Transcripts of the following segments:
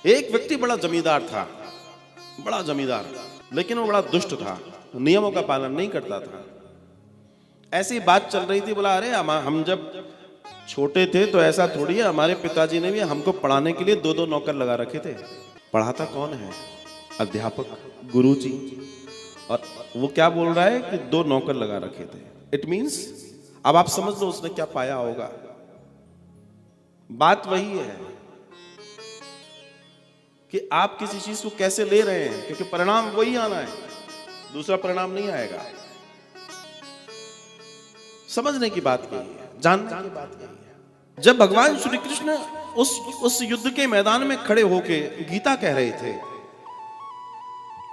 एक व्यक्ति बड़ा जमींदार था, बड़ा जमींदार, लेकिन वो बड़ा दुष्ट था, नियमों का पालन नहीं करता था। ऐसी बात चल रही थी, बोला अरे हम जब छोटे थे तो ऐसा थोड़ी है, हमारे पिताजी ने भी हमको पढ़ाने के लिए 2-2 नौकर लगा रखे थे। पढ़ाता कौन है? अध्यापक, गुरुजी। और वो क्या बोल रहा है कि 2 नौकर लगा रखे थे। इट मींस अब आप समझ लो उसने क्या पाया होगा। बात वही है कि आप किसी चीज को कैसे ले रहे हैं, क्योंकि परिणाम वही आना है, दूसरा परिणाम नहीं आएगा। समझने की बात यही है, जानने की बात यही है। जब भगवान श्री कृष्ण उस युद्ध के मैदान में खड़े होके गीता कह रहे थे,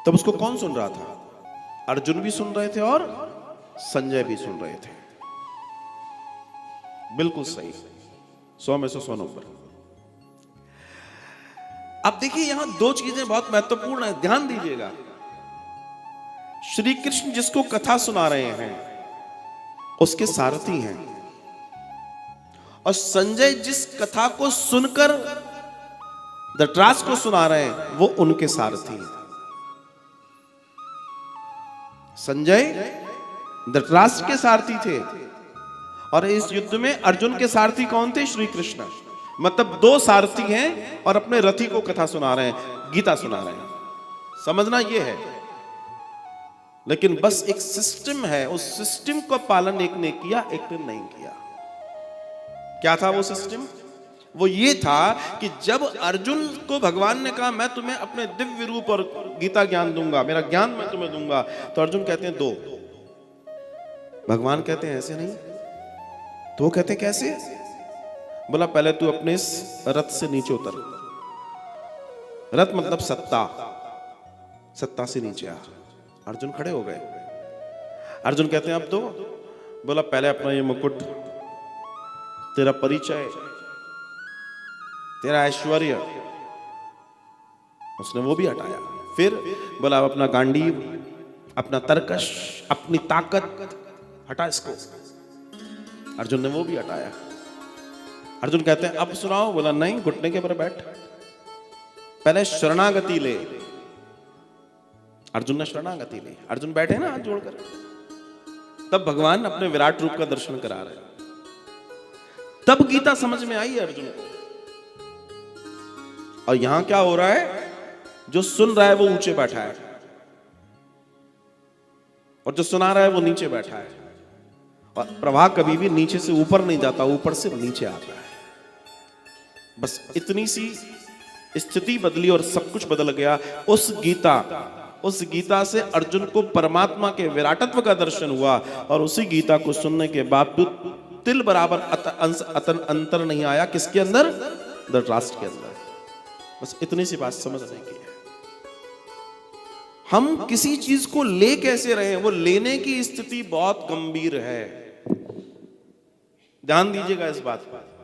तब उसको कौन सुन रहा था? अर्जुन भी सुन रहे थे और संजय भी सुन रहे थे। बिल्कुल सही, 100 में से 100 नंबर। अब देखिए यहां 2 चीजें बहुत महत्वपूर्ण है, ध्यान दीजिएगा। श्री कृष्ण जिसको कथा सुना रहे हैं उसके सारथी हैं, और संजय जिस कथा को सुनकर धृतराष्ट्र को सुना रहे हैं वो उनके सारथी हैं। संजय धृतराष्ट्र के सारथी थे, और इस युद्ध में अर्जुन के सारथी कौन थे? श्री कृष्ण। मतलब 2 सारथी हैं और अपने रथी को कथा सुना रहे हैं, गीता सुना रहे हैं। समझना ये है। लेकिन बस एक सिस्टम है, उस सिस्टम का पालन एक ने किया, एक ने नहीं किया। क्या था वो सिस्टम? वो ये था कि जब अर्जुन को भगवान ने कहा मैं तुम्हें अपने दिव्य रूप और गीता ज्ञान दूंगा, मेरा ज्ञान मैं तुम्हें दूंगा, तो अर्जुन कहते हैं 2। भगवान कहते हैं ऐसे नहीं। तो वो कहते कैसे? बोला पहले तू अपने इस रथ से नीचे उतर। रथ मतलब सत्ता, सत्ता से नीचे आ। अर्जुन खड़े हो गए। अर्जुन कहते हैं अब 2। बोला पहले अपना ये मुकुट, तेरा परिचय, तेरा ऐश्वर्य, उसने वो भी हटाया। फिर बोला अपना गांडीव, अपना तरकश, अपनी ताकत, हटा इसको। अर्जुन ने वो भी हटाया। अर्जुन कहते हैं अब सुनाओ। बोला नहीं, घुटने के ऊपर बैठ, पहले शरणागति ले। अर्जुन ने शरणागति ली। अर्जुन बैठे ना हाथ जोड़कर, तब भगवान अपने विराट रूप का दर्शन करा रहे हैं। तब गीता समझ में आई अर्जुन को। और यहां क्या हो रहा है? जो सुन रहा है वो ऊंचे बैठा है, और जो सुना रहा है वो नीचे बैठा है। और प्रवाह कभी भी नीचे से ऊपर नहीं जाता, ऊपर से नीचे आता है। बस इतनी सी स्थिति बदली और सब कुछ बदल गया। उस गीता से अर्जुन को परमात्मा के विराटत्व का दर्शन हुआ, और उसी गीता को सुनने के बावजूद तिल बराबर अंतर नहीं आया। किसके अंदर? धृतराष्ट्र के अंदर। बस इतनी सी बात समझने की है। हम किसी चीज को ले कैसे रहे हैं, वो लेने की स्थिति बहुत गंभीर है। ध्यान दीजिएगा इस बात पर।